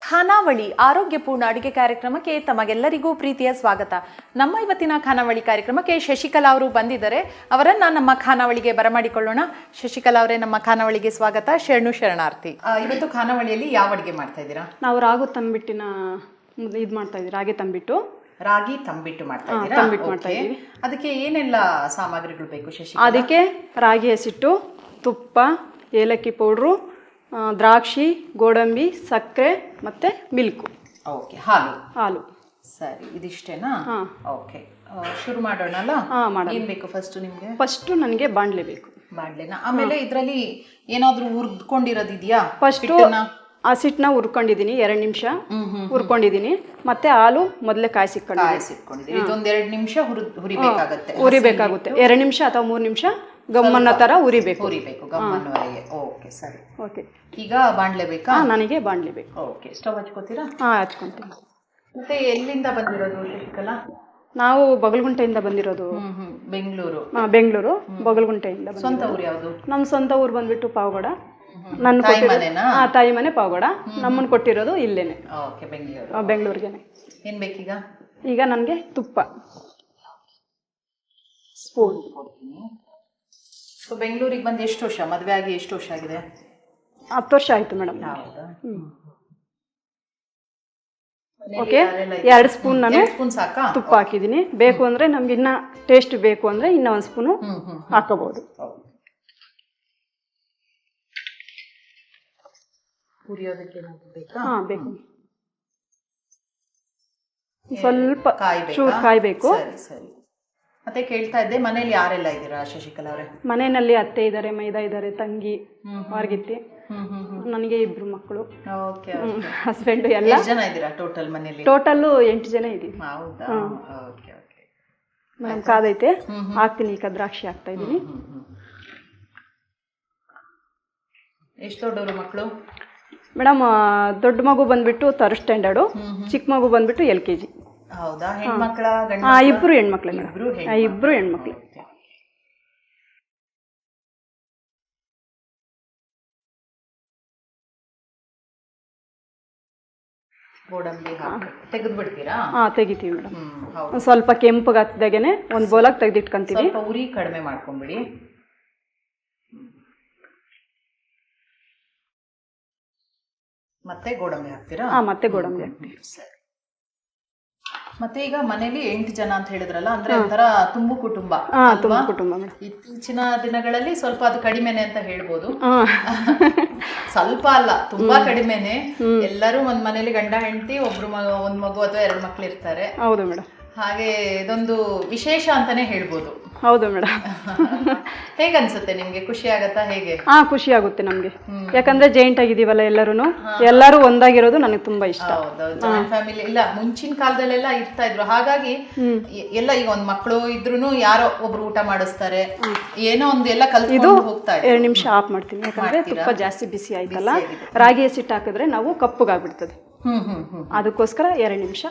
ಖಾನಾವಳಿ ಆರೋಗ್ಯಪೂರ್ಣ ಅಡುಗೆ ಕಾರ್ಯಕ್ರಮಕ್ಕೆ ತಮಗೆಲ್ಲರಿಗೂ ಪ್ರೀತಿಯ ಸ್ವಾಗತ. ನಮ್ಮ ಇವತ್ತಿನ ಖಾನಾವಳಿ ಕಾರ್ಯಕ್ರಮಕ್ಕೆ ಶಶಿಕಲಾ ಅವರು ಬಂದಿದ್ದಾರೆ. ಅವರನ್ನ ನಮ್ಮ ಖಾನಾವಳಿಗೆ ಬರಮಾಡಿಕೊಳ್ಳೋಣ. ಶಶಿಕಲಾ ಅವರೇ, ನಮ್ಮ ಖಾನಾವಳಿಗೆ ಸ್ವಾಗತ. ಶರಣಾರ್ಥಿ. ಇವತ್ತು ಖಾನಾವಳಿಯಲ್ಲಿ ಯಾವ ಅಡುಗೆ ಮಾಡ್ತಾ ಇದ್ದೀರಾ? ನಾವು ರಾಗಿ ತಂಬಿಟ್ಟಿನ ಇದು ಮಾಡ್ತಾ ಇದ್ದೀವಿ. ರಾಗಿ ತಂಬಿಟ್ಟು ಮಾಡ್ತಾ ಇದ್ದೀವಿ. ಅದಕ್ಕೆ ಏನೆಲ್ಲ ಸಾಮಗ್ರಿಗಳು ಬೇಕು ಶಶಿಕಲಾ? ಅದಕ್ಕೆ ರಾಗಿ ಹಸಿಟ್ಟು, ತುಪ್ಪ, ಏಲಕ್ಕಿ ಪೌಡ್ರು, ದ್ರಾಕ್ಷಿ, ಗೋಡಂಬಿ, ಸಕ್ಕರೆ ಮತ್ತೆ ಮಿಲ್ಕು. ಓಕೆ, ಹಾಲು. ಸರಿ, ಇದಿಷ್ಟೇನಾ? ಓಕೆ, ಶುರು ಮಾಡೋಣಲ್ಲ? ಏನ್ ಬೇಕು ಫಸ್ಟ್ ನಿಮ್ಗೆ? ಫಸ್ಟ್ ನನಗೆ ಬಾಂಡ್ಲೆ ಬೇಕು. ಬಾಂಡ್ಲೆನಾ? ಆಮೇಲೆ ಇದರಲ್ಲಿ ಏನಾದ್ರೂ ಹುರ್ಕೊಂಡಿರೋದಿದೆಯಾ? ಫಸ್ಟ್ ಹಸಿಟ್ಟನ್ನ ಹುರ್ಕೊಂಡಿದೀನಿ, 2 ನಿಮಿಷ ಹುರ್ಕೊಂಡಿದೀನಿ. ಮತ್ತೆ ಹಾಲು ಮೊದಲೇ ಕಾಯಿಸಿಟ್ಕೊಂಡಿದ್ದೀನಿ. ಇದೊಂದು 2 ನಿಮಿಷ ಹುರಿಬೇಕಾಗುತ್ತೆ. 2 ನಿಮಿಷ ಅಥವಾ 3 ನಿಮಿಷ ಗಮ್ಮನ್ನ ತರ ಹುರಿಬೇಕು. ಗಮ್ಮನವರೆಗೆ. ಓಕೆ, ಸರಿ. ಓಕೆ, ಈಗ ಬಾಂಡ್ಲೆ ಬೇಕಾ? ನನಗೆ ಬಾಂಡ್ಲೆ ಬೇಕು. ಓಕೆ, ಸ್ಟವ್ ಹಚ್ಕೋತೀರಾ? ಹಚ್ಕೊಂತೀನಿ. ಮತ್ತೆ ಎಲ್ಲಿಂದ ಬಂದಿರೋದು ಶಶಿಕಲಾ? ನಾವು ಬಗಲ್ಗುಂಟೆಯಿಂದ ಬಂದಿರೋದು. ಬೆಂಗಳೂರು ಬಗಲ್ಗುಂಟೆಯಿಂದ. ಸ್ವಂತ ಊರು ಯಾವುದು? ನಮ್ಮ ಸ್ವಂತ ಊರು ಬಂದ್ಬಿಟ್ಟು ಪಾವಗಡ. ನನ್ನ ತಾಯಿ ಮನೆ ಪಾವಗಡ. ನಮ್ಮನ್ನು ಕೊಟ್ಟಿರೋದು ಇಲ್ಲೇನೆ, ಬೆಂಗಳೂರಿಗೆನೆ. ಏನ್ ಬೇಕೀಗ? ಈಗ ನನಗೆ ತುಪ್ಪ ಸ್ಪೂನ್. ಬೆಂಗಳೂರಿಗೆ ಬಂದು ಎಷ್ಟು ವರ್ಷ? ಮದುವೆ ಆಗಿ ಎಷ್ಟು ವರ್ಷ ಆಗಿದೆ? 10 ವರ್ಷ ಆಯ್ತು ಮೇಡಮ್. ಓಕೆ, 2 ಸ್ಪೂನ್ ನಾನು ತುಪ್ಪ ಹಾಕಿದ್ದೀನಿ. ಬೇಕು ಅಂದ್ರೆ ನಮ್ಗೆ ಇನ್ನ ಟೇಸ್ಟ್ ಬೇಕು ಅಂದ್ರೆ ಇನ್ನ 1 ಸ್ಪೂನು ಹಾಕಬಹುದು. ಬೇಕು. ಸ್ವಲ್ಪ ಚೂರು ಕಾಯ್ಬೇಕು. ಮತ್ತೆ ಕೇಳ್ತಾ ಇದ್ದೆ, ಮನೇಲಿ ಯಾರೆಲ್ಲ ಇದ್ದೀರಾ ಶಶಿಕಲಾ ಅವರೇ? ಮನೆಯಲ್ಲಿ ಅತ್ತೆ ಇದ್ದಾರೆ, ಮೈದಾ ಇದ್ದಾರೆ, ತಂಗಿ, ವಾರ್ಗಿತ್ತಿ, ನನಗೆ 2 ಮಕ್ಕಳು, ಹಸ್ಬೆಂಡ್. ಎಲ್ಲ ಜನ ಇದ್ದೀರಾ ಟೋಟಲ್ ಮನೇಲಿ? ಟೋಟಲ್ 8 ಜನ ಇದೀವಿ. ಮೇಡಮ್, ಕಾದೈತೆ, ಹಾಕ್ತೀನಿ. ಈಗ ದ್ರಾಕ್ಷಿ ಹಾಕ್ತಾ ಇದ್ದೀನಿ. ಎಷ್ಟು ದೊಡ್ಡವರು ಮಕ್ಕಳು ಮೇಡಮ್? ದೊಡ್ಡ ಮಗು ಬಂದ್ಬಿಟ್ಟು 3rd ಸ್ಟ್ಯಾಂಡರ್ಡು, ಚಿಕ್ಕ ಮಗು ಬಂದ್ಬಿಟ್ಟು LKG. ಹೌದಾ? ಹೆಣ್ಮಕ್ಳ? ಇಬ್ರು ಹೆಣ್ಮಕ್ಳೆ ಮೇಡಮ್, ಇಬ್ರು ಹೆಣ್ಮಕ್ಳು. ಗೋಡಂಬಿ ತೆಗೆದ್ಬಿಡ್ತೀರಾ? ತೆಗಿತೀವಿ ಮೇಡಮ್. ಸ್ವಲ್ಪ ಕೆಂಪಗಾಗ್ದಾಗೇನೆ ಒಂದು ಬೋಲಾಗಿ ತೆಗೆದಿಟ್ಕೊಂತೀವಿ. ಉರಿ ಕಡಿಮೆ ಮಾಡ್ಕೊಂಡ್ಬಿಡಿ. ಮತ್ತೆ ಗೋಡಂಬಿ ಹಾಕ್ತೀರಾ? ಮತ್ತೆ ಗೋಡಂಬಿ ಹಾಕ್ತೀವಿ. ಮತ್ತೆ ಈಗ ಮನೇಲಿ 8 ಜನ ಅಂತ ಹೇಳಿದ್ರಲ್ಲ, ಅಂದ್ರೆ ಒಂಥರ ತುಂಬು ಕುಟುಂಬ. ಇತ್ತೀಚಿನ ದಿನಗಳಲ್ಲಿ ಸ್ವಲ್ಪ ಅದು ಕಡಿಮೆನೆ ಅಂತ ಹೇಳ್ಬೋದು. ಸ್ವಲ್ಪ ಅಲ್ಲ, ತುಂಬಾ ಕಡಿಮೆನೆ. ಎಲ್ಲರೂ ಒಂದ್ ಮನೇಲಿ ಗಂಡ ಹೆಂಡತಿ, ಒಂದ್ ಮಗು ಅಥವಾ 2 ಮಕ್ಳು ಇರ್ತಾರೆ. ಹೌದು ಮೇಡಮ್. ಹಾಗೆ ಇದೊಂದು ವಿಶೇಷ ಅಂತಾನೆ ಹೇಳ್ಬೋದು. ಹೌದು ಮೇಡಮ್. ಹೇಗನ್ಸುತ್ತೆ ನಿಮ್ಗೆ? ಖುಷಿ ಆಗತ್ತಾ? ಹೇಗೆ? ಖುಷಿ ಆಗುತ್ತೆ ನಮ್ಗೆ. ಯಾಕಂದ್ರೆ ಜಾಯಿಂಟ್ ಆಗಿದೀವಲ್ಲ, ಎಲ್ಲರೂ ಒಂದಾಗಿರೋದು ನನಗೆ ತುಂಬಾ ಇಷ್ಟ. ಜಾಯಿಂಟ್ ಫ್ಯಾಮಿಲಿ ಇಲ್ಲ, ಮುಂಚಿನ ಕಾಲದಲ್ಲೆಲ್ಲ ಇರ್ತಾ ಇದ್ರು. ಹಾಗಾಗಿ ಎಲ್ಲ ಈಗ ಒಂದ್ ಮಕ್ಕಳು ಇದ್ರೂನು ಯಾರೋ ಒಬ್ರು ಊಟ ಮಾಡಿಸ್ತಾರೆ, ಏನೋ ಒಂದು ಎಲ್ಲ ಕಲ್ತ್ಕೊಂಡು ಹೋಗ್ತಾ ಇದ್ದಾರೆ. 2 ನಿಮಿಷ ಆಫ್ ಮಾಡ್ತೀನಿ, ಯಾಕಂದ್ರೆ ತುಪ್ಪ ಜಾಸ್ತಿ ಬಿಸಿ ಆಯ್ತಲ್ಲ. ರಾಗಿ ಹಸಿಟ್ಟು ಹಾಕಿದ್ರೆ ನಾವು ಕಪ್ಪಗಾಗ್ಬಿಡ್ತದೆ. ಅದಕ್ಕೋಸ್ಕರ 2 ನಿಮಿಷ.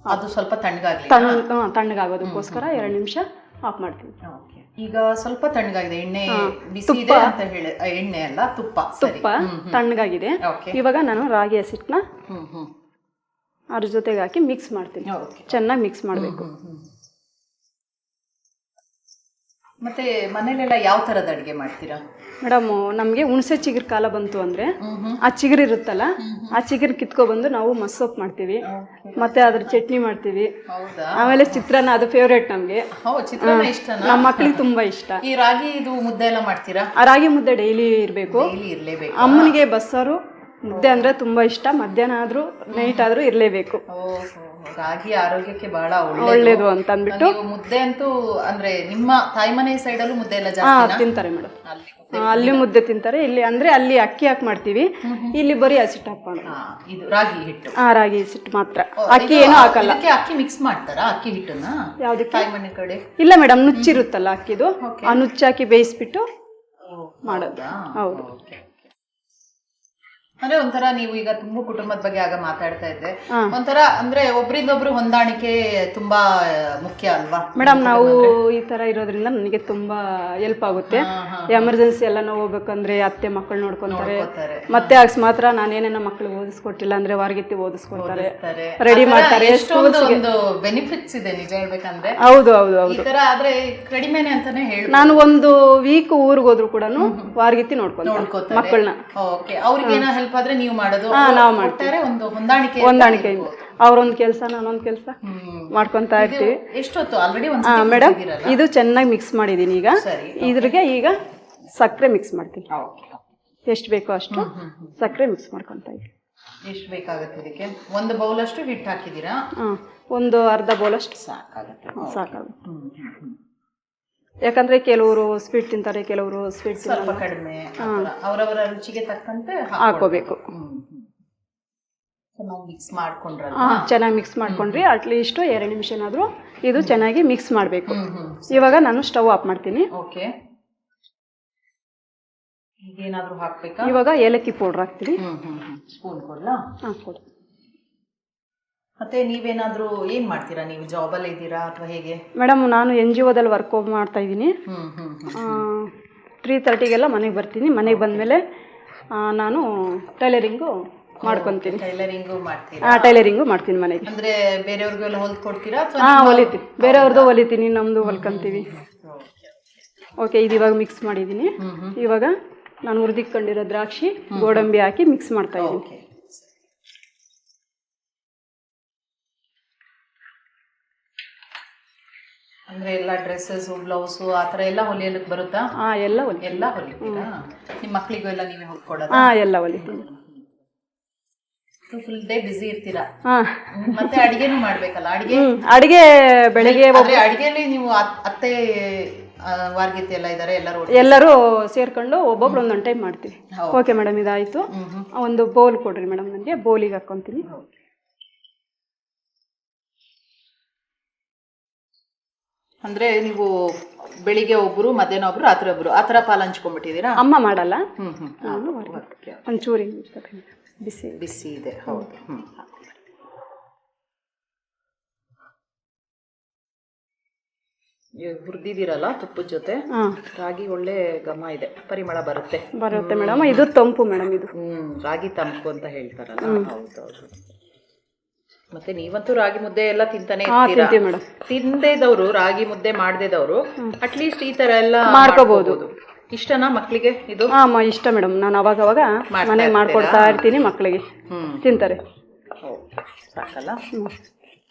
ಅದು ಸ್ವಲ್ಪ ತಣ್ಣಗಾಗೋದಕ್ಕೋಸ್ಕರ 2 ನಿಮಿಷ ಆಫ್ ಮಾಡ್ತೀನಿ. ಈಗ ಸ್ವಲ್ಪ ತಣ್ಣಗಾಗಿದೆ, ಎಣ್ಣೆ ಬಿಸಿ ಇದೆ ಅಂತ ಹೇಳಿ. ಎಣ್ಣೆ ಅಲ್ಲ, ತುಪ್ಪ ತಣ್ಣಗಾಗಿದೆ. ಇವಾಗ ನಾನು ರಾಗಿ ಹಸಿಟ್ಟನ್ನ ಅದ್ರ ಜೊತೆಗೆ ಹಾಕಿ ಮಿಕ್ಸ್ ಮಾಡ್ತೀನಿ. ಚೆನ್ನಾಗಿ ಮಿಕ್ಸ್ ಮಾಡಬೇಕು. ಮತ್ತೆ ಮನೇಲೆಲ್ಲ ಯಾವ ತರದ ಅಡುಗೆ ಮಾಡ್ತೀರಾ ಮೇಡಮ್? ನಮಗೆ ಹುಣಸೆ ಚಿಗುರು ಕಾಲ ಬಂತು ಅಂದ್ರೆ, ಆ ಚಿಗುರು ಇರುತ್ತಲ್ಲ, ಆ ಚಿಗುರು ಕಿತ್ಕೊಬಂದು ನಾವು ಮಸ್ಸೊಪ್ಪು ಮಾಡ್ತೀವಿ. ಮತ್ತೆ ಅದ್ರ ಚಟ್ನಿ ಮಾಡ್ತೀವಿ. ಆಮೇಲೆ ಚಿತ್ರಾನ್ನ, ಅದು ಫೇವ್ರೇಟ್ ನಮ್ಗೆ. ನಮ್ಮ ಮಕ್ಳಿಗೆ ತುಂಬಾ ಇಷ್ಟ. ಈ ರಾಗಿ ಇದು ಮುದ್ದೆ ಎಲ್ಲ ಮಾಡ್ತೀರಾ? ಆ ರಾಗಿ ಮುದ್ದೆ ಡೈಲಿ ಇರಬೇಕು. ಅಮ್ಮನಿಗೆ ಬಸ್ಸಾರು ಮುದ್ದೆ ಅಂದ್ರೆ ತುಂಬಾ ಇಷ್ಟ. ಮಧ್ಯಾಹ್ನ ಆದ್ರೂ ನೈಟ್ ಆದ್ರೂ ಇರ್ಲೇಬೇಕು. ರಾಗಿ ಆರೋಗ್ಯಕ್ಕೆ ಬಹಳ ಒಳ್ಳೇದು ಅಂತ ಅಂದ್ಬಿಟ್ಟು. ಮುದ್ದೆ ಅಂತೂ ಅಂದ್ರೆ ನಿಮ್ಮ ತಾಯಿ ಮನೆ ಸೈಡ್ ಅಲ್ಲೂ ಮುದ್ದೆ ಎಲ್ಲ ಜಾಸ್ತಿ ತಿಂತಾರೆ ಮೇಡಮ್. ಅಲ್ಲಿ ಮುದ್ದೆ ತಿಂತಾರೆ. ಇಲ್ಲಿ ಅಂದ್ರೆ ಅಲ್ಲಿ ಅಕ್ಕಿ ಹಾಕಿ ಮಾಡ್ತೀವಿ, ಇಲ್ಲಿ ಬರೀ ಹಸಿಟ್ಟು ಹಾಕೊಂಡು. ರಾಗಿ ಹಿಟ್ಟು? ರಾಗಿ ಹಸಿಟ್ಟು ಮಾತ್ರ, ಅಕ್ಕಿ ಏನೂ ಹಾಕಲ್ಲ. ಅಕ್ಕಿ ಮಿಕ್ಸ್ ಮಾಡ್ತಾರಾ ಅಕ್ಕಿ ಹಿಟ್ಟನ್ನ? ಯಾವ್ದಕ್ಕೆ? ತಾಯಿ ಮನೆ ಕಡೆ ಇಲ್ಲ ಮೇಡಮ್, ನುಚ್ಚಿರುತ್ತಲ್ಲ ಅಕ್ಕಿದು, ಆ ನುಚ್ಚಾಕಿ ಬೇಯಿಸ್ಬಿಟ್ಟು ಮಾಡೋದು. ಹೌದು. ಅಂದ್ರೆ ಒಂಥರ ನೀವು ಈಗ ತುಂಬು ಕುಟುಂಬದ ಬಗ್ಗೆ ಆಗ ಮಾತಾಡ್ತಾ ಇದ್ದೆ, ಒಂಥರ ಅಂದ್ರೆ ಒಬ್ರಿಂದೊಬ್ರು ಹೊಂದಾಣಿಕೆ ತುಂಬಾ ಮುಖ್ಯ ಅಲ್ವಾ ಮೇಡಮ್? ನಾವು ಈ ತರ ಇರೋದ್ರಿಂದ ನನಗೆ ತುಂಬಾ ಹೆಲ್ಪ್ ಆಗುತ್ತೆ. ಎಮರ್ಜೆನ್ಸಿ ಎಲ್ಲ ನಾವು ಹೋಗ್ಬೇಕಂದ್ರೆ ಅತ್ತೆ ಮಕ್ಕಳು ನೋಡ್ಕೊಂತಾರೆ, ಮತ್ತೆ ಅಕಸ್ಮಾತ್ ನಾನು ಏನೇನೋ ಮಕ್ಕಳು ಓದಿಸ್ಕೊಟ್ಟಿಲ್ಲ ಅಂದ್ರೆ ಹೊರಗಿತ್ತಿ ಓದಿಸ್ಕೊಡ್ತಾರೆ, ರೆಡಿ ಮಾಡ್ತಾರೆ. ಎಷ್ಟೊಂದು ಬೆನಿಫಿಟ್ಸ್ ಇದೆ ನಿಜ ಹೇಳ್ಬೇಕಂದ್ರೆ. ಹೌದು ಹೌದು ಹೌದು. ಈ ತರ ಆದ್ರೆ ಕಡಿಮೆನೆ ಅಂತಾನೆ ಹೇಳಿ. ನಾನು ಒಂದು ವೀಕ್ ಊರಿಗೆ ಹೋದ್ರು ಕೂಡ ವಾರಗಿತ್ತಿ ನೋಡ್ಕೊಂತಾರೆ ಮಕ್ಕಳನ್ನ. ಓಕೆ, ಅವ್ರಿಗೆ ಏನೋ ಹೆಲ್ಪ್ ಆದ್ರೆ ನೀವು ಮಾಡೋದು, ನಾವು ಮಾಡ್ತಾರೆ. ಒಂದು ಹೊಂದಾಣಿಕೆ ಅವ್ರೊಂದ್ ಕೆಲಸ ನಾನೊಂದ್ ಕೆಲಸ ಮಾಡ್ಕೊಂತ ಇರ್ತೀವಿ. ಎಷ್ಟೊತ್ತು ಆಲ್ರೆಡಿ ಮೇಡಮ್ ಇದು ಚೆನ್ನಾಗಿ ಮಿಕ್ಸ್ ಮಾಡಿದೀನಿ. ಈಗ ಇದ್ರಿಗೆ ಈಗ ಸಕ್ಕರೆ ಮಿಕ್ಸ್ ಮಾಡ್ತೀನಿ. ಎಷ್ಟು ಬೇಕೋ ಅಷ್ಟು ಸಕ್ಕರೆ ಮಿಕ್ಸ್ ಮಾಡ್ಕೊಂತ ಇದ್ದೀನಿ. ಎಷ್ಟು ಬೇಕಾಗುತ್ತೆ ಇದಕ್ಕೆ? ಒಂದು ಬೌಲ್ ಅಷ್ಟು ಹಿಟ್ಟು ಹಾಕಿದೀರಾ? ಒಂದು ಅರ್ಧ ಬೌಲ್ ಅಷ್ಟು ಸಾಕಾಗುತ್ತೆ. ಯಾಕಂದ್ರೆ ಕೆಲವರು ಸ್ವೀಟ್ ತಿಂತಾರೆ, ಕೆಲವರು ಸ್ವೀಟ್ ಸ್ವಲ್ಪ ಕಡಿಮೆ, ಅವರವರ ರುಚಿಗೆ ತಕ್ಕಂತೆ ಹಾಕೋಬೇಕು. ಮಿಕ್ಸ್ ಮಾಡ್ಕೊಂಡ್ರೆ ಚೆನ್ನಾಗಿ ಮಿಕ್ಸ್ ಮಾಡ್ಕೊಂಡ್ರಿ ಅಟ್ಲೀಸ್ಟ್ 2 ನಿಮಿಷನಾದ್ರೂ ಇದು ಚೆನ್ನಾಗಿ ಮಿಕ್ಸ್ ಮಾಡಬೇಕು. ಇವಾಗ ನಾನು ಸ್ಟವ್ ಆಫ್ ಮಾಡ್ತೀನಿ. ಓಕೆ, ಏನಾದ್ರೂ ಹಾಕ್ಬೇಕಾ? ಇವಾಗ ಏಲಕ್ಕಿ ಪೌಡರ್ ಹಾಕ್ತೀನಿ. ಸ್ಪೂನ್ ಕೊಡ್ಲಾ? ಕೊಡಿ. ಮತ್ತೆ ನೀವೇನಾದ್ರೂ ಏನ್ ಮಾಡ್ತೀರಾ? ನೀವು ಜಾಬಲ್ಲಿ ಇದ್ದೀರಾ ಅಥವಾ ಹೇಗೆ? ಮೇಡಮ್ ನಾನು NGOದಲ್ಲಿ ವರ್ಕ್ ಮಾಡ್ತಾ ಇದ್ದೀನಿ. 3:30ಗೆಲ್ಲ ಮನೆಗೆ ಬರ್ತೀನಿ. ಮನೆಗೆ ಬಂದಮೇಲೆ ನಾನು ಟೈಲರಿಂಗು ಮಾಡ್ಕೊಂತೀನಿ. ಟೈಲರಿಂಗು ಮಾಡ್ತೀರಾ? ಟೈಲರಿಂಗು ಮಾಡ್ತೀನಿ ಮನೆಗೆ. ಅಂದ್ರೆ ಬೇರೆಯವ್ರಿಗೆಲ್ಲ ಹೊಲ್ಕೊಡ್ತೀರಾ ಅಥವಾ? ಹೊಲಿತೀನಿ, ಬೇರೆಯವ್ರದ್ದು ಹೊಲಿತೀನಿ, ನಮ್ದು ಹೊಲ್ಕೊಂತೀವಿ. ಓಕೆ, ಇದು ಇವಾಗ ಮಿಕ್ಸ್ ಮಾಡಿದ್ದೀನಿ. ಇವಾಗ ನಾನು ಹುರಿದಿಟ್ಕೊಂಡಿರೋ ದ್ರಾಕ್ಷಿ ಗೋಡಂಬಿ ಹಾಕಿ ಮಿಕ್ಸ್ ಮಾಡ್ತಾ ಇದ್ದೀನಿ. ಅಂದ್ರೆ ಎಲ್ಲ ಡ್ರೆಸ್ಸಸ್, ಬ್ಲೌಸ್ ಆತರ ಎಲ್ಲ ಹೊಲಿಯಲಿಕ್ಕೆ ಬರುತ್ತಾ? ಎಲ್ಲ ಹೊಲಿತೀರಾ? ನಿಮ್ಮ ಮಕ್ಕಳಿಗೂ ಎಲ್ಲ ನೀವೇ ಹೊಲ್ಕೊಡೋದು? ಎಲ್ಲ ಹೊಲಿತೀನಿ. ಫುಲ್ ಡೇ ಬಿಸಿ ಇರ್ತೀರಾ? ಮತ್ತೆ ಅಡಿಗೆನೂ ಮಾಡ್ಬೇಕಲ್ಲ? ಅಡಿಗೆ ಬೆಳಿಗ್ಗೆ ಅಡಿಗೆಯಲ್ಲಿ ನೀವು ಅತ್ತೆ ವಾರ್ಗಿತ್ತಿ ಎಲ್ಲ ಇದ್ದಾರೆ, ಎಲ್ಲರೂ ಸೇರ್ಕೊಂಡು ಒಬ್ಬೊಬ್ರು ಒಂದೊಂದು ಟೈಮ್ ಮಾಡ್ತೀವಿ. ಓಕೆ ಮೇಡಮ್, ಇದಾಯ್ತು. ಒಂದು ಬೌಲ್ ಕೊಡ್ರಿ ಮೇಡಮ್, ನನಗೆ ಬೌಲಿಗೆ ಹಾಕೊಂತೀನಿ. ಅಂದ್ರೆ ನೀವು ಬೆಳಿಗ್ಗೆ ಒಬ್ರು, ಮಧ್ಯಾಹ್ನ ಒಬ್ರು, ರಾತ್ರಿ ಒಬ್ರು, ಆತರ ಪಾಲ್ ಹಂಚ್ಕೊಂಡ್ಬಿಟ್ಟಿದ್ದೀರಾ? ಅಮ್ಮ ಮಾಡಲ್ಲ, ಒಂಚೂರಿ ಬಿಸಿ ಬಿಸಿ ಇದೆ. ಹೌದು. ಹುರಿದಿದ್ದೀರಲ್ಲ ತುಪ್ಪದ ಜೊತೆ, ರಾಗಿ ಒಳ್ಳೆ ಘಮ ಇದೆ, ಪರಿಮಳ ಬರುತ್ತೆ ಮೇಡಮ್. ಇದು ತಂಪು ಮೇಡಮ್, ಇದು ರಾಗಿ ತಂಪು ಅಂತ ಹೇಳ್ತಾರಲ್ಲ. ಹೌದೌದು. ಮತ್ತೆ ನೀವಂತೂ ರಾಗಿ ಮುದ್ದೆ ಎಲ್ಲ ತಿಂತಾನೆ ಇರ್ತೀರಾ. ತಿಂದೇದವ್ರು, ರಾಗಿ ಮುದ್ದೆ ಮಾಡ್ದೇದವ್ರು ಅಟ್ಲೀಸ್ಟ್ ಈ ತರ ಎಲ್ಲ ಮಾಡ್ಕೋಬಹುದು. ಇಷ್ಟನಾ ಮಕ್ಕಳಿಗೆ ಇದು? ಇಷ್ಟ ಮೇಡಮ್. ನಾನು ಅವಾಗ ಮನೆಗೆ ಮಾಡ್ಕೊಡ್ತಾ ಇರ್ತೀನಿ, ಮಕ್ಕಳಿಗೆ ತಿಂತಾರೆ. ಸಾಕಲ್ಲ,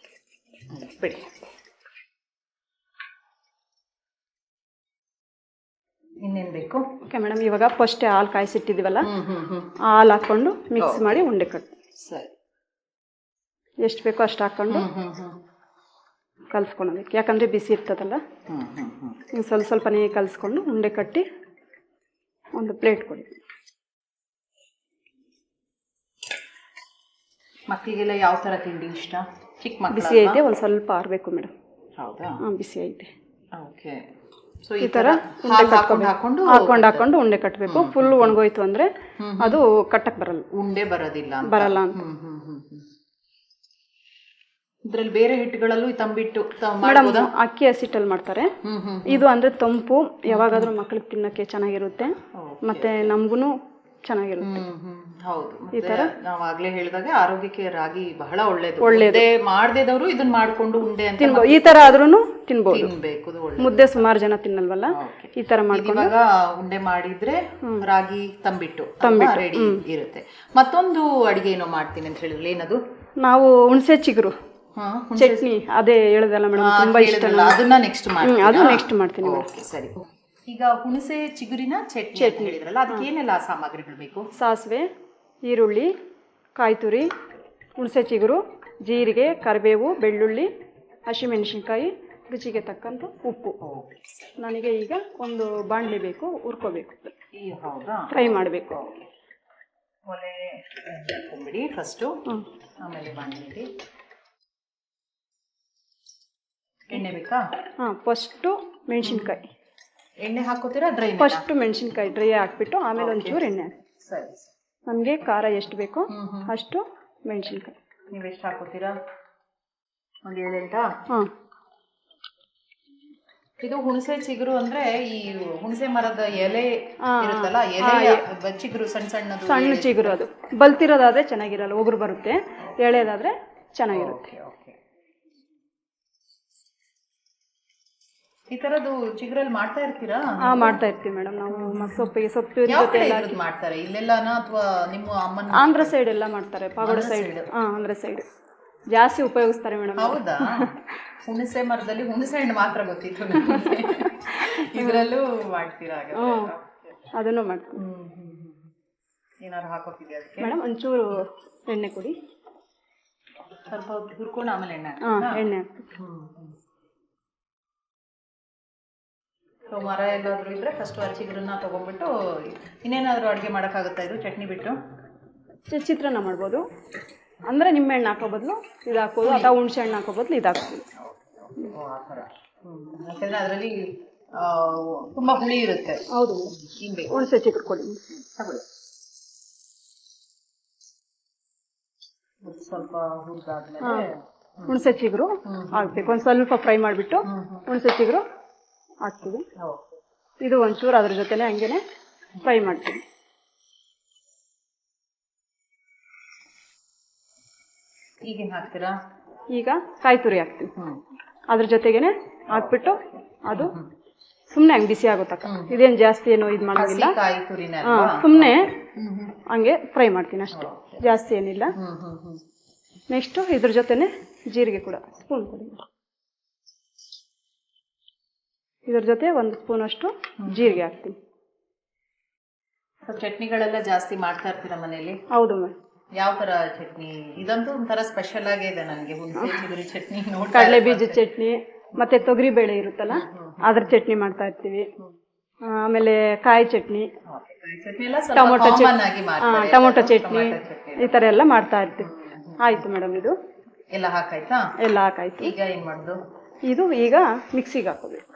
ಬಿಡಿ. ಇನ್ನೇನ್ ಬೇಕು? ಓಕೆ ಮೇಡಮ್, ಇವಾಗ ಫಸ್ಟ್ ಹಾಲು ಕಾಯಿಸಿಟ್ಟಿದ್ದೀವಲ್ಲ, ಹಾಲು ಹಾಕೊಂಡು ಮಿಕ್ಸ್ ಮಾಡಿ ಉಂಡೆ ಕಟ್ಟು. ಸರಿ, ಎಷ್ಟು ಬೇಕೋ ಅಷ್ಟು ಹಾಕೊಂಡು ಕಲ್ಸ್ಕೊಳಬೇಕು. ಯಾಕಂದ್ರೆ ಬಿಸಿ ಇರ್ತದಲ್ಲ, ಸ್ವಲ್ಪ ಸ್ವಲ್ಪನೇ ಕಲ್ಸ್ಕೊಂಡು ಉಂಡೆ ಕಟ್ಟಿ ಒಂದು ಪ್ಲೇಟ್ ಕೊಡಿ. ಮಕ್ಕಳಿಗೆಲ್ಲ ಯಾವ ತರ ತಿಂಡಿ ಇಷ್ಟ? ಚಿಕ್ಕ ಮಕ್ಕಳು ಬಿಸಿ ಐತೆ, ಒಂದು ಸ್ವಲ್ಪ ಆರಬೇಕು ಮೇಡಮ್. ಹೌದಾ? ಬಿಸಿ ಐತೆ. ಓಕೆ, ಸೊ ಈ ತರ ಹಾಕೊಂಡು ಉಂಡೆ ಕಟ್ಟಬೇಕು. ಫುಲ್ ಒಣಗೋಯ್ತು ಅಂದ್ರೆ ಅದು ಕಟ್ಟಕ್ ಬರಲ್ಲ, ಉಂಡೆ ಬರೋದಿಲ್ಲ ಅಂತ. ಇದ್ರಲ್ಲಿ ಬೇರೆ ಹಿಟ್ಟುಗಳಲ್ಲೂ ತಂಬಿಟ್ಟು ಮೇಡಮ್ ಅಕ್ಕಿ ಹಸಿಟ್ಟಲ್ಲಿ ಮಾಡ್ತಾರೆ. ಇದು ಅಂದ್ರೆ ತಂಪು, ಯಾವಾಗಾದ್ರೂ ಮಕ್ಳಿಗೆ ತಿನ್ನಕ್ಕೆ ಚೆನ್ನಾಗಿರುತ್ತೆ, ಮತ್ತೆ ನಮ್ಗೂ ಚೆನ್ನಾಗಿರುತ್ತೆ. ಹೌದು, ಈ ತರ ನಾವಾಗ್ಲೇ ಹೇಳಿದಾಗ ಆರೋಗ್ಯಕ್ಕೆ ರಾಗಿ ಬಹಳ ಒಳ್ಳೇದು. ಮಾಡ್ದೇದವರು ಇದನ್ನ ಮಾಡ್ಕೊಂಡು ಉಂಡೆ ಅಂತ ತಿನ್ಬೋದು. ಈ ತರ ಆದ್ರೂ ತಿನ್ಬೋದು. ಮುದ್ದೆ ಸುಮಾರು ಜನ ತಿನ್ನಲ್ವಲ್ಲ, ಈ ತರ ಮಾಡ್ಕೊಂಡು ಇವಾಗ ಉಂಡೆ ಮಾಡಿದ್ರೆ ರಾಗಿ ತಂಬಿಟ್ಟು ರೆಡಿ ಇರುತ್ತೆ. ಮತ್ತೊಂದು ಅಡಿಗೆ ಏನೋ ಮಾಡ್ತೀನಿ ಅಂತ ಹೇಳಿದ್ರೆ, ಏನದು? ನಾವು ಹುಣಸೆ ಚಿಗುರು ಚಟ್ನಿ, ಅದೇ ಹೇಳದಲ್ಲ ಮೇಡಮ್, ತುಂಬಾ ಇಷ್ಟ. ಅದನ್ನ ನೆಕ್ಸ್ಟ್ ಮಾಡ್ತೀನಿ. ಅದು ನೆಕ್ಸ್ಟ್ ಮಾಡ್ತೀನಿ. ಸರಿ. ಈಗ ಹುಣಸೆ ಚಿಗುರಿನ ಚಟ್ನಿ ಹೇಳಿದ್ರಲ್ಲ, ಅದಕ್ಕೆ ಏನೆಲ್ಲ ಸಾಮಗ್ರಿಗಳು ಬೇಕು? ಸಾಸಿವೆ, ಈರುಳ್ಳಿ, ಕಾಯಿ ತುರಿ, ಹುಣಸೆ ಚಿಗುರು, ಜೀರಿಗೆ, ಕರಿಬೇವು, ಬೆಳ್ಳುಳ್ಳಿ, ಹಸಿಮೆಣಸಿನ್ಕಾಯಿ, ರುಚಿಗೆ ತಕ್ಕಂತ ಉಪ್ಪು. ನನಗೆ ಈಗ ಒಂದು ಬಾಣಲೆ ಬೇಕು, ಹುರ್ಕೋಬೇಕು, ಫ್ರೈ ಮಾಡಬೇಕು. ಒಲೆ ಹಾಕೊಂಡ್ಬಿಡಿ ಫಸ್ಟು, ಆಮೇಲೆ ಬಾಣಲೆ. ಎಣ್ಣೆ ಬೇಕಾ? ಫಸ್ಟು ಮೆಣಸಿನ್ಕಾಯಿ ಎಣ್ಣೆ ಹಾಕೋತೀರಾ? ಡ್ರೈ? ಫಸ್ಟ್ ಮೆಣಸಿನ್ಕಾಯಿ ಡ್ರೈ ಹಾಕ್ಬಿಟ್ಟು ಆಮೇಲೆ ಒಂಚೂರು ಎಣ್ಣೆ. ಸರಿ. ನಮಗೆ ಖಾರ ಎಷ್ಟು ಬೇಕೋ ಅಷ್ಟು ಮೆಣಸಿನ್ಕಾಯಿ. ನೀವು ಎಷ್ಟು ಹಾಕೋತೀರಾ? ಒಂದು 7-8? ಹಾಂ. ಇದು ಹುಣಸೆ ಚಿಗುರು ಅಂದ್ರೆ ಈ ಹುಣಸೆ ಮರದ ಎಲೆ ಇರುತ್ತಲ್ಲ, ಎಲೆಯ ಚಿಗುರು ಸಣ್ಣ ಚಿಗುರು. ಅದು ಬಲ್ತಿರೋದಾದ್ರೆ ಚೆನ್ನಾಗಿರಲ್ಲ, ಒಬ್ರು ಬರುತ್ತೆ. ಎಳೆದಾದ್ರೆ ಚೆನ್ನಾಗಿರುತ್ತೆ. ಈ ತರದ್ದು ಚಿಗುರಲ್ಲಿ ಮಾಡ್ತಾ ಇರ್ತೀರಾ? ಮಾಡ್ತಾ ಇರ್ತೀವಿ ಮೇಡಮ್. ನಾವು ಸೊಪ್ಪು ಮಾಡ್ತಾರೆ ಇಲ್ಲೆಲ್ಲನಾ ಅಥವಾ ನಿಮ್ಮ ಅಮ್ಮನ? ಆಂಧ್ರ ಸೈಡ್ ಎಲ್ಲ ಮಾಡ್ತಾರೆ, ಪಾಗೋಡ ಸೈಡ್. ಆಂಧ್ರ ಸೈಡ್ ಜಾಸ್ತಿ ಉಪಯೋಗಿಸ್ತಾರೆ ಮೇಡಮ್. ಹೌದಾ? ಹುಣಸೆ ಮರದಲ್ಲಿ ಹುಣಸೆ ಹಣ್ಣು ಮಾತ್ರ ಗೊತ್ತಿತ್ತು, ಇದರಲ್ಲೂ ಮಾಡ್ತೀರಾ? ಅದನ್ನು ಮಾಡ್ತೀವಿ. ಏನಾದ್ರು ಹಾಕೋತಿದ್ಯಾ ಅದಕ್ಕೆ? ಮೇಡಮ್ ಒಂಚೂರು ಎಣ್ಣೆ ಕೊಡಿ. ಸ್ವಲ್ಪ ಹುರ್ಕೊಂಡು ಆಮೇಲೆ ಎಣ್ಣೆ ಹಾಕ್ತೀವಿ. ಸೊ ಮರ ಎಲ್ಲಾದ್ರೂ ಇದ್ರೆ ಫಸ್ಟ್ ಚಿಗುರನ್ನ ತಗೊಂಡ್ಬಿಟ್ಟು ಇನ್ನೇನಾದ್ರು ಅಡುಗೆ ಮಾಡೋಕ್ಕಾಗುತ್ತಾ ಇದು ಚಟ್ನಿ ಬಿಟ್ಟು? ಚಿತ್ರಾನ್ನ ಮಾಡ್ಬೋದು. ಅಂದರೆ ನಿಂಬೆಹಣ್ಣು ಹಾಕೋ ಬದಲು ಇದು ಹಾಕೋದು, ಅಥವಾ ಹುಣಸೆ ಹಣ್ಣು ಹಾಕೋ ಬದಲು ಇದು ಹಾಕ್ಬೋದು. ಯಾಕಂದ್ರೆ ಅದರಲ್ಲಿ ತುಂಬಾ ಹುಳಿ ಇರುತ್ತೆ. ಹೌದು. ಹುಣಸೆ ಚಿಗುರು ಕೊಡಿ. ಸ್ವಲ್ಪ ಹುರಿದಾದ್ಮೇಲೆ ಹುಣಸೆ ಚಿಗುರು ಹಾಕ್ಬೇಕು. ಒಂದು ಸ್ವಲ್ಪ ಫ್ರೈ ಮಾಡಿಬಿಟ್ಟು ಹುಣಸೆ ಚಿಗುರು ಹಾಕ್ತೀವಿ. ಇದು ಒಂಚೂರು ಅದ್ರ ಜೊತೆನೆ ಹಂಗೇನೆ ಫ್ರೈ ಮಾಡ್ತೀವಿ. ಈಗೇನು ಹಾಕ್ತೀರಾ? ಈಗ ಕಾಯಿ ತುರಿ ಹಾಕ್ತೀವಿ. ಅದ್ರ ಜೊತೆಗೇನೆ ಹಾಕ್ಬಿಟ್ಟು ಅದು ಸುಮ್ಮನೆ ಹಂಗೆ ಬಿಸಿ ಆಗುತ್ತಕ್ಕ. ಇದೇನು ಜಾಸ್ತಿ ಏನು ಇದು ಮಾಡೋದಿಲ್ಲ. ಸುಮ್ಮನೆ ಹಂಗೆ ಫ್ರೈ ಮಾಡ್ತೀನಿ ಅಷ್ಟೇ, ಜಾಸ್ತಿ ಏನಿಲ್ಲ. ನೆಕ್ಸ್ಟು ಇದ್ರ ಜೊತೆನೆ ಜೀರಿಗೆ ಕೂಡ ಸ್ಪೂನ್ ಕೊಡಿ. ಇದ್ರ ಜೊತೆ 1 ಸ್ಪೂನ್ ಅಷ್ಟು ಜೀರಿಗೆ ಹಾಕ್ತೀನಿ. ಚಟ್ನಿಗಳೆಲ್ಲ ಜಾಸ್ತಿ ಮಾಡ್ತಾ ಇರ್ತೀರಾ ಮನೇಲಿ? ಹೌದು ಮ್ಯಾಮ್. ಯಾವ ತರ ಚಟ್ನಿ? ಇದಂತೂ ಒಂಥರ ಸ್ಪೆಷಲ್ ಆಗಿದೆ ನನಗೆ, ಹುಣಸೆ ಚಿಗುರು ಚಟ್ನಿ. ಕಡಲೆ ಬೀಜ ಚಟ್ನಿ ಮತ್ತೆ ತೊಗರಿ ಬೇಳೆ ಇರುತ್ತಲ್ಲ ಅದ್ರ ಚಟ್ನಿ ಮಾಡ್ತಾ ಇರ್ತೀವಿ. ಆಮೇಲೆ ಕಾಯಿ ಚಟ್ನಿ, ಟೊಮೊಟೊ ಚಟ್ನಿ, ಈ ತರ ಎಲ್ಲ ಮಾಡ್ತಾ ಇರ್ತೀವಿ. ಆಯ್ತು ಮೇಡಮ್, ಇದು ಎಲ್ಲ ಹಾಕಾಯ್ತಾ? ಎಲ್ಲ ಹಾಕಾಯ್ತು. ಈಗ ಏನ್ ಮಾಡುದು? ಇದು ಈಗ ಮಿಕ್ಸಿಗೆ ಹಾಕೋಬೇಕು.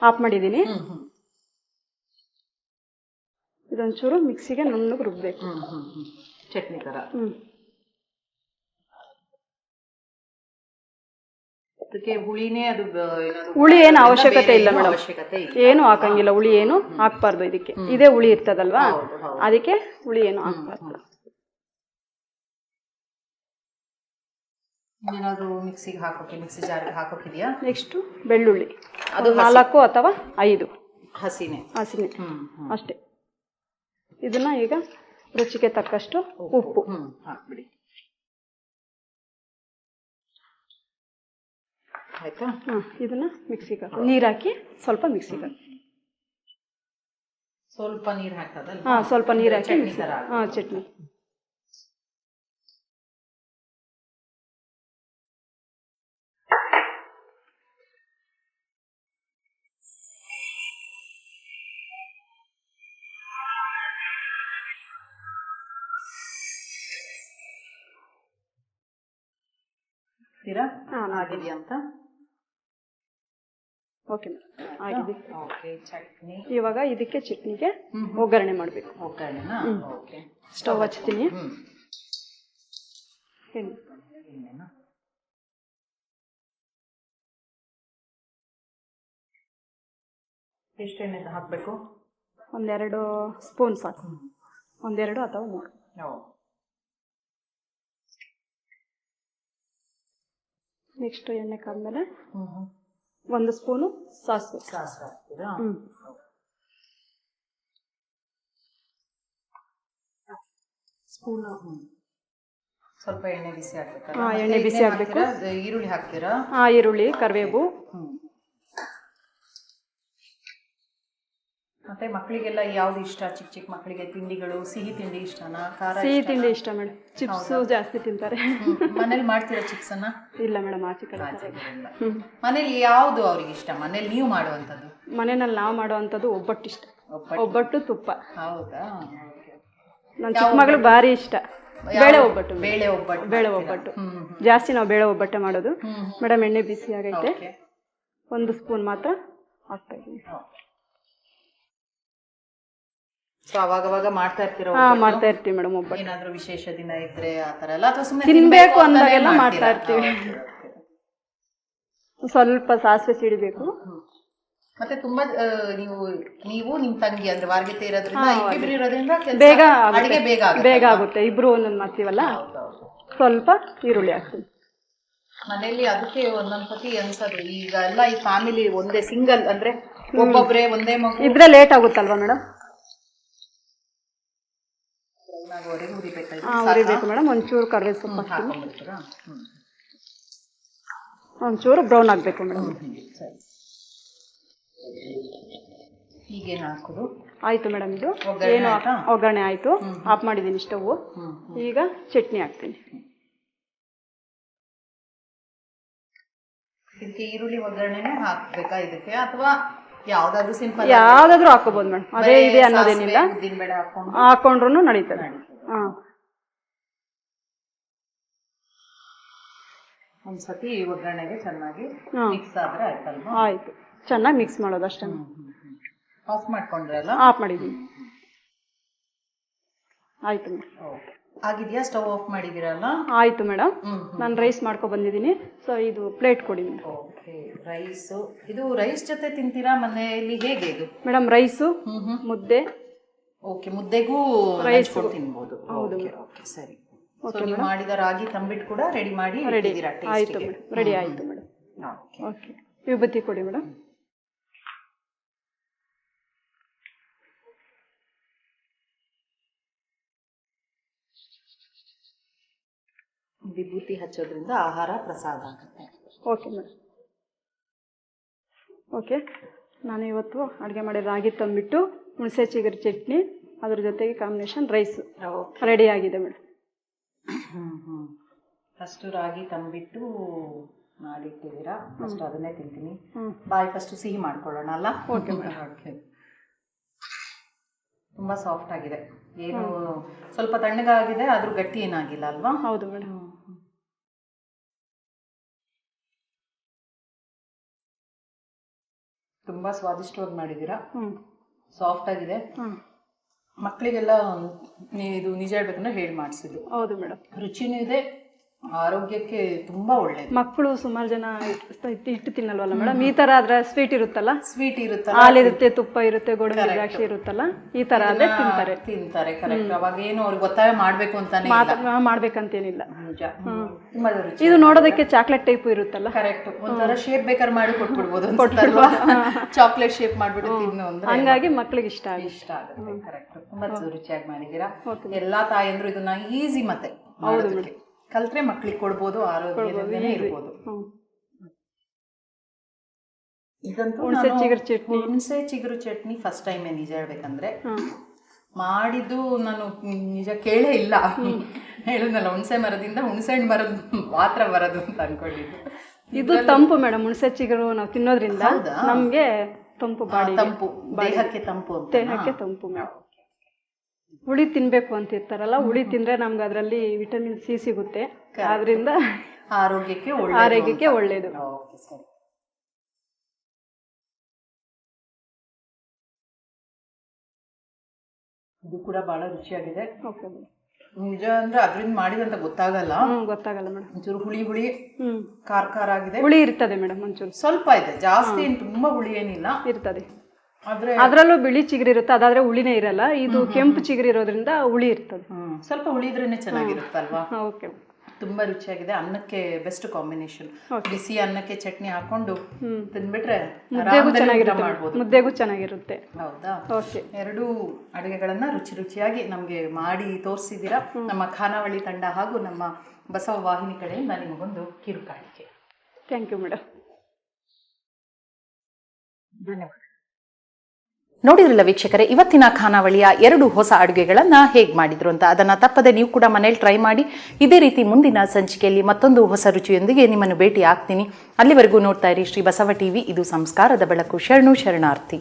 ಆಫ್ ಮಾಡಿದ್ದೀನಿ. ಇದೊಂಚೂರು ಮಿಕ್ಸಿಗೆ ನುಣ್ಣಗೆ ರುಬ್ಬೇಕು, ಚಟ್ನಿ ತರ. ಅದಕ್ಕೆ ಹುಳಿನೇ ಅದು? ಹುಳಿ ಏನು ಅವಶ್ಯಕತೆ ಇಲ್ಲ ಮೇಡಮ್, ಏನು ಹಾಕಂಗಿಲ್ಲ. ಹುಳಿ ಏನು ಹಾಕ್ಬಾರ್ದು ಇದಕ್ಕೆ, ಇದೇ ಹುಳಿ ಇರ್ತದಲ್ವಾ, ಅದಕ್ಕೆ ಹುಳಿ ಏನು ಹಾಕ್ಬಾರ್ದು. ಏನಾದ್ರು ಮಿಕ್ಸಿಗೆ ಹಾಕೋಕೆ, ಮಿಕ್ಸಿ ಜಾರ್ಗೆ ಹಾಕೋಕಿದ್ಯಾ? ನೆಕ್ಸ್ಟ್ ಬೆಳ್ಳುಳ್ಳಿ, ಅದು 4 ಅಥವಾ 5 ಹಸಿನೇ ಅಷ್ಟೇ. ಇದನ್ನ ಈಗ ರುಚಿಗೆ ತಕ್ಕಷ್ಟು ಉಪ್ಪು ಹಾಕ್ಬಿಡಿ. ಆಯ್ತಾ? ಇದನ್ನ ಮಿಕ್ಸಿಗೆ ಹಾಕಿ, ನೀರು ಹಾಕಿ ಸ್ವಲ್ಪ ಮಿಕ್ಸಿಗೆ ಹಾಕಿ. ಸ್ವಲ್ಪ ನೀರು ಹಾಕದಲ್ಲ? ಸ್ವಲ್ಪ ನೀರು ಹಾಕಿ ಚಟ್ನಿ. ಆಗಿದೆಯಾ ಅಂತ? ಓಕೆ ಆಗಿದೆ. ಚಟ್ನಿ ಇವಾಗ ಇದಕ್ಕೆ ಚಟ್ನಿಗೆ ಒಗ್ಗರಣೆ ಮಾಡಬೇಕು. ಒಗ್ಗರಣೆನಾ? ಸ್ಟವ್ ಹಚ್ತೀನಿ. ಎಷ್ಟು ಎಣ್ಣೆ ಹಾಕಬೇಕು? 1-2 ಸ್ಪೂನ್ ಸಾಕು, 1-2 ಅಥವಾ 3. ನೆಕ್ಸ್ಟ್ ಎಣ್ಣೆ ಕಾದ್ಮೇಲೆ 1 ಸ್ಪೂನು ಸಾಸಿವೆ. ಸ್ವಲ್ಪ ಎಣ್ಣೆ ಬಿಸಿ ಆಗ್ಬೇಕು. ಎಣ್ಣೆ ಬಿಸಿ ಆಗ್ಬೇಕು. ಈರುಳ್ಳಿ ಹಾಕ್ತೀರಾ? ಈರುಳ್ಳಿ, ಕರಿಬೇವು. ಮತ್ತೆ ಮಕ್ಕಳಿಗೆಲ್ಲ ಯಾವ್ದು ಇಷ್ಟ? ಚಿಕ್ಕ ಚಿಕ್ಕ ಮಕ್ಕಳಿಗೆ ತಿಂಡಿಗಳು, ಸಿಹಿ ತಿಂಡಿ ಇಷ್ಟನಾ, ಖಾರ? ಸಿಹಿ ತಿಂಡಿ ಇಷ್ಟ ಮೇಡಮ್. ಚಿಪ್ಸ್ ಜಾಸ್ತಿ ತಿಂತಾರೆ. ಮನೇಲಿ ಮಾಡ್ತೀರಾ ಚಿಪ್ಸ್ ಅನ್ನ? ಇಲ್ಲ ಮೇಡಮ್, ಆಚೆ ಕಡೆ. ಮನೇಲಿ ಯಾವ್ದು ಅವ್ರಿಗೆ ಇಷ್ಟ? ಮನೇಲಿ ನೀವು ಮಾಡುವಂತದ್ದು? ಮನೆಯಲ್ಲಿ ನಾವು ಮಾಡುವಂತದ್ದು ಒಬ್ಬಟ್ಟು ಇಷ್ಟ. ಒಬ್ಬಟ್ಟು, ತುಪ್ಪ. ಹೌದಾ? ನನ್ನ ಚಿಕ್ಕ ಮಗಳು ಭಾರಿ ಇಷ್ಟ. ಬೇಳೆ ಒಬ್ಬಟ್ಟು ಜಾಸ್ತಿ ನಾವು ಬೇಳೆ ಒಬ್ಬಟ್ಟೆ ಮಾಡೋದು. ಮೇಡಮ್ ಎಣ್ಣೆ ಬಿಸಿ ಆಗೈತೆ, 1 ಸ್ಪೂನ್ ಮಾತ್ರ ಹಾಕ್ತಾ ಇದ್ದೀನಿ. ಸೊ ಅವಾಗವಾಗ ಮಾಡ್ತಾ ಇರ್ತೀರೋ ಮಾಡ್ತಾ ಇರ್ತೀವಿ ಮೇಡಮ್. ಒಬ್ಬಟ್ಟು ಏನಾದ್ರೂ ವಿಶೇಷ ದಿನ ಇದ್ರೆ ಆ ತರ ಎಲ್ಲ, ಅಥವಾ ಸುಮ್ಮನೆ ತಿನ್ಬೇಕು ಅಂದಾಗೆಲ್ಲ ಮಾಡ್ತಾ ಇರ್ತೀವಿ. ಸ್ವಲ್ಪ ಸಾಸಿವೆ ಸಿಡಿಬೇಕು. ಮತ್ತೆ ತುಂಬಾ ನೀವು ನಿಮ್ ತಂಗಿ ಅಂದ್ರೆ ವಾರ್ಗಿತೆ ಇರೋದ್ರಿಂದ ಇಬ್ರು ಇರೋದ್ರಿಂದ ಬೇಗ ಅಡಿಗೆ ಬೇಗ ಆಗುತ್ತೆ. ಇಬ್ರು ಒಂದೊಂದು ಮಾಡ್ತೀವಲ್ಲ. ಸ್ವಲ್ಪ ಈರುಳ್ಳಿ ಹಾಕ್ತೀವಿ ಮನೆಯಲ್ಲಿ. ಅದಕ್ಕೆ ಒಂದೊಂದ್ಸತಿ ಅನ್ಸೋದು ಈಗ ಎಲ್ಲ ಈ ಫ್ಯಾಮಿಲಿ ಒಂದೇ ಸಿಂಗಲ್ ಅಂದ್ರೆ ಒಬ್ಬೊಬ್ರೆ ಒಂದೇ ಮಗು ಇದ್ರೆ ಲೇಟ್ ಆಗುತ್ತಲ್ವಾ ಮೇಡಮ್? ಉರಿಬೇಕು ಮೇಡಮ್. ಒಂಚೂರು ಕರಿಬೇವು ಸೊಪ್ಪು ಹಾಕ್ತೀನಿ. ಒಂಚೂರು ಬ್ರೌನ್ ಆಗಬೇಕು ಮೇಡಮ್. ಈಗೇನು ಹಾಕೋದು? ಆಯ್ತು ಮೇಡಮ್. ಇದು ಏನು ಒಗ್ಗರಣೆ ಆಯ್ತು. ಆಫ್ ಮಾಡಿದ್ದೀನಿ ಸ್ಟವ್. ಈಗ ಚಟ್ನಿ ಹಾಕ್ತೀನಿ. ಇದಕ್ಕೆ ಈರುಳ್ಳಿ ಒಗ್ಗರಣೆನೆ ಹಾಕ್ಬೇಕಾ ಇದಕ್ಕೆ, ಅಥವಾ ಯಾವ್ದಾದ್ರು ಸಿಂಪಲ್ ಯಾವ್ದಾದ್ರು ಹಾಕೋಬಹುದು ಮೇಡಮ್. ಅದೇ ಇದೆ ಅನ್ನೋದೇನಿಲ್ಲ. ಉದ್ದಿನಬೇಳೆ ಹಾಕೊಂಡ್ರು ನಡೀತದೆ. ಒಂದ್ಸತಿ ಒಗ್ಗರಣೆಗೆ ಚೆನ್ನಾಗಿ ಮಿಕ್ಸ್ ಆದ್ರೆ ಆಯ್ತಲ್ವಾ? ಆಯ್ತು. ಚೆನ್ನಾಗಿ ಮಿಕ್ಸ್ ಮಾಡೋದು ಅಷ್ಟೇ. ಆಫ್ ಮಾಡ್ಕೊಂಡ್ರಲ್ಲ? ಆಫ್ ಮಾಡಿದೀನಿ. ಆಯ್ತು ಮೇಡಮ್. ಆಗಿದೆಯಾ? ಸ್ಟವ್ ಆಫ್ ಮಾಡಿದಿರಲ್ಲ? ಆಯ್ತು ಮೇಡಮ್. ನಾನು ರೈಸ್ ಮಾಡ್ಕೊ ಬಂದಿದ್ದೀನಿ. ಸೊ ಇದು ಪ್ಲೇಟ್ ಕೊಡಿ ಮೇಡಮ್. ಓಕೆ. ರೈಸು ಇದು ರೈಸ್ ಜೊತೆ ತಿಂತೀರಾ ಮನೆಯಲ್ಲಿ, ಹೇಗೆ ಇದು ಮೇಡಮ್? ರೈಸು ಮುದ್ದೆ. ಓಕೆ. ಮುದ್ದೆಗೂ ರೈಸ್ ತಿನ್ಬೋದು. ಹೌದು. ಓಕೆ ಸರಿ. ನೀವು ಮಾಡಿದ ರಾಗಿ ತಂಬಿಟ್ಟು ಕೂಡ ರೆಡಿ ಮಾಡಿ ಇಟ್ಟಿದ್ದೀರಾ? ಆಯ್ತು ಮೇಡಮ್. ರೆಡಿ ಆಯ್ತು ಮೇಡಮ್. ಓಕೆ. ವಿಭೂತಿ ಕೊಡಿ ಮೇಡಮ್. ವಿಭೂತಿ ಹಚ್ಚೋದ್ರಿಂದ ಆಹಾರ ಪ್ರಸಾದ ಆಗುತ್ತೆ. Okay madam. ಓಕೆ. ನಾನು ಇವತ್ತು ಅಡುಗೆ ಮಾಡಿ ರಾಗಿ ತಂಬಿಟ್ಟು ಹುಣಸೆ ಚಿಗುರು ಚಟ್ನಿ, ಅದ್ರ ಜೊತೆಗೆ ಕಾಂಬಿನೇಷನ್ ರೈಸ್ ರೆಡಿ ಆಗಿದೆ ಮೇಡಮ್. ಫಸ್ಟ್ ರಾಗಿ ತಂಬಿಟ್ಟು ಮಾಡಿಟ್ಟಿದ್ದೀರಾ. ಫಸ್ಟ್ ಅದನ್ನೇ ತಿಂತೀನಿ. ಬಾಯಿ ಫಸ್ಟ್ ಸಿಹಿ ಮಾಡ್ಕೊಳ್ಳೋಣ ಅಲ್ಲ? Okay madam. ಓಕೆ. ತುಂಬಾ ಸಾಫ್ಟ್ ಆಗಿದೆ. ಏನು ಸ್ವಲ್ಪ ತಣ್ಣಗಾಗಿದೆ, ಆದ್ರೂ ಗಟ್ಟಿ ಏನಾಗಿಲ್ಲ ಅಲ್ವಾ? ಹೌದು ಮೇಡಮ್. ತುಂಬಾ ಸ್ವಾದಿಷ್ಟವಾಗಿ ಮಾಡಿದ್ದೀರಾ. ಸಾಫ್ಟ್ ಆಗಿದೆ. ಮಕ್ಕಳಿಗೆಲ್ಲ ಇದು ನಿಜ ಹೇಳ್ಬೇಕಂದ್ರೆ ಹೇಳಿ ಮಾಡಿಸಿದ್ದು. ಹೌದು ಮೇಡಮ್. ರುಚಿನೂ ಇದೆ, ಆರೋಗ್ಯಕ್ಕೆ ತುಂಬಾ ಒಳ್ಳೇದು. ಮಕ್ಕಳು ಸುಮಾರು ಜನ ಇಟ್ಟು ತಿನ್ನಲ್ವಲ್ಲ ಮೇಡಮ್. ಈ ತರ ಆದ್ರೆ ಸ್ವೀಟ್ ಇರುತ್ತಲ್ಲ, ಹಾಲಿರುತ್ತೆ, ತುಪ್ಪ ಇರುತ್ತೆ, ಗೋಡಂಬಿ ದ್ರಾಕ್ಷಿ ಇರುತ್ತಲ್ಲ, ಈ ತರ ಆದ್ರೆ ತಿಂತಾರೆ. ಕರೆಕ್ಟ್. ಅವಾಗ ಏನು ಅವ್ರಿಗೆ ಒತ್ತಾಯ ಮಾಡ್ಬೇಕು ಅಂತಾನೆ ಮಾಡ್ಬೇಕಂತೇನಿಲ್ಲ. ನಿಜ. ಇದು ನೋಡೋದಕ್ಕೆ ಚಾಕ್ಲೇಟ್ ಟೈಪ್ ಇರುತ್ತಲ್ಲ. ಕರೆಕ್ಟ್. ಒಂಥರ ಶೇಪ್ ಬೇಕಾದ್ರೆ ಮಾಡಿ ಕೊಟ್ಬಿಡ್ಬೋದು. ಚಾಕ್ಲೇಟ್ ಶೇಪ್ ಮಾಡ್ಬಿಟ್ಟು ತಿನ್ನು ಅಂದ್ರೆ ಹಂಗಾಗಿ ಮಕ್ಳಿಗೆ ಇಷ್ಟ ಆಗುತ್ತೆ. ಕರೆಕ್ಟ್. ತುಂಬಾ ರುಚಿಯಾಗಿ ಮಾಡಿದೀರಾ. ಎಲ್ಲಾ ತಾಯಂದ್ರು ಇದನ್ನ ಈಸಿ ಮತ್ತೆ ಕಲ್ತ್ರೆ ಮಕ್ಳಿಗೆ ಕೊಡ್ಬೋದು, ಆರೋಗ್ಯದಿಂದನೇ ಇರ್ಬೋದು. ಇದಂತೂ ಹುಣಸೆ ಚಿಗುರು ಚಟ್ನಿ ಫಸ್ಟ್ ಟೈಮ್ ನಿಜ ಹೇಳ್ಬೇಕಂದ್ರೆ ಮಾಡಿದ್ದು ನಾನು ನಿಜ ಕೇಳೇ ಇಲ್ಲ. ಹೇಳಿದ್ನಲ್ಲ, ಹುಣಸೆ ಮರದಿಂದ ಹುಣಸೆ ಹಣ್ಣು ಮರದ ಮಾತ್ರ ಬರೋದು ಅಂತ ಅನ್ಕೊಂಡಿದ್ದು. ಇದು ತಂಪು ಮೇಡಮ್. ಹುಣಸೆ ಚಿಗುರು ನಾವು ತಿನ್ನೋದ್ರಿಂದ ನಮ್ಗೆ ತಂಪು, ತಂಪು, ದೇಹಕ್ಕೆ ತಂಪು ಮೇಡಮ್. ಹುಳಿ ತಿನ್ಬೇಕು ಅಂತ ಇರ್ತಾರಲ್ಲ, ಹುಳಿ ತಿಂದ್ರೆ ನಮ್ಗೆ ಅದರಲ್ಲಿ ವಿಟಮಿನ್ ಸಿ ಸಿಗುತ್ತೆ. ಆದ್ರಿಂದ ಆರೋಗ್ಯಕ್ಕೆ ಒಳ್ಳೇದು. ಇದು ಕೂಡ ಬಹಳ ರುಚಿಯಾಗಿದೆ. ನಿಜ ಅಂದ್ರೆ ಅದರಿಂದ ಮಾಡಿದಂತ ಗೊತ್ತಾಗಲ್ಲ ಮೇಡಮ್. ಒಂಚೂರು ಹುಳಿ ಖಾರ ಆಗಿದೆ. ಹುಳಿ ಇರ್ತದೆ ಮೇಡಮ್. ಒಂಚೂರು ಸ್ವಲ್ಪ ಇದೆ, ಜಾಸ್ತಿ ಏನು ತುಂಬಾ ಹುಳಿ ಏನಿಲ್ಲ ಇರ್ತದೆ. ಅದ್ರಲ್ಲೂ ಬಿಳಿ ಚಿಗುರಿ ಇರುತ್ತೆ, ಅದಾದ್ರೆ ಹುಳಿನೇ ಇರಲ್ಲ. ಇದು ಕೆಂಪು ಚಿಗುರಿ ಇರೋದ್ರಿಂದ ಹುಳಿ ಇರ್ತದೆ. ಸ್ವಲ್ಪ ಹುಳಿ ಇದ್ರೇನೆ ಚೆನ್ನಾಗಿರುತ್ತಲ್ವಾ? ಓಕೆ. ತುಂಬಾ ರುಚಿಯಾಗಿದೆ. ಅನ್ನಕ್ಕೆ ಬೆಸ್ಟ್ ಕಾಂಬಿನೇಷನ್. ಬಿಸಿ ಅನ್ನಕ್ಕೆ ಚಟ್ನಿ ಹಾಕೊಂಡು ತಿನ್ಬಿಟ್ರೆ ಮುದ್ದೆಗೂ ಚೆನ್ನಾಗಿರುತ್ತೆ. ಹೌದಾ? ಎರಡೂ ಅಡುಗೆಗಳನ್ನ ರುಚಿಯಾಗಿ ನಮ್ಗೆ ಮಾಡಿ ತೋರಿಸಿದ್ದೀರಾ. ನಮ್ಮ ಖಾನಾವಳಿ ತಂಡ ಹಾಗೂ ನಮ್ಮ ಬಸವ ವಾಹಿನಿ ಕಡೆಯಿಂದ ನಿಮಗೊಂದು ಕಿರುಕಾಣಿಕೆ. Thank you madam. ಧನ್ಯವಾದ. ನೋಡಿದ್ರಲ್ಲ ವೀಕ್ಷಕರೇ, ಇವತ್ತಿನ ಖಾನಾವಳಿಯ 2 ಹೊಸ ಅಡುಗೆಗಳನ್ನು ಹೇಗೆ ಮಾಡಿದ್ರು ಅಂತ. ಅದನ್ನು ತಪ್ಪದೆ ನೀವು ಕೂಡ ಮನೇಲಿ ಟ್ರೈ ಮಾಡಿ. ಇದೇ ರೀತಿ ಮುಂದಿನ ಸಂಚಿಕೆಯಲ್ಲಿ ಮತ್ತೊಂದು ಹೊಸ ರುಚಿಯೊಂದಿಗೆ ನಿಮ್ಮನ್ನು ಭೇಟಿ ಆಗ್ತೀನಿ. ಅಲ್ಲಿವರೆಗೂ ನೋಡ್ತಾ ಇರಿ ಶ್ರೀ ಬಸವ ಟಿವಿ. ಇದು ಸಂಸ್ಕಾರದ ಬೆಳಕು. ಶರಣಾರ್ಥಿ.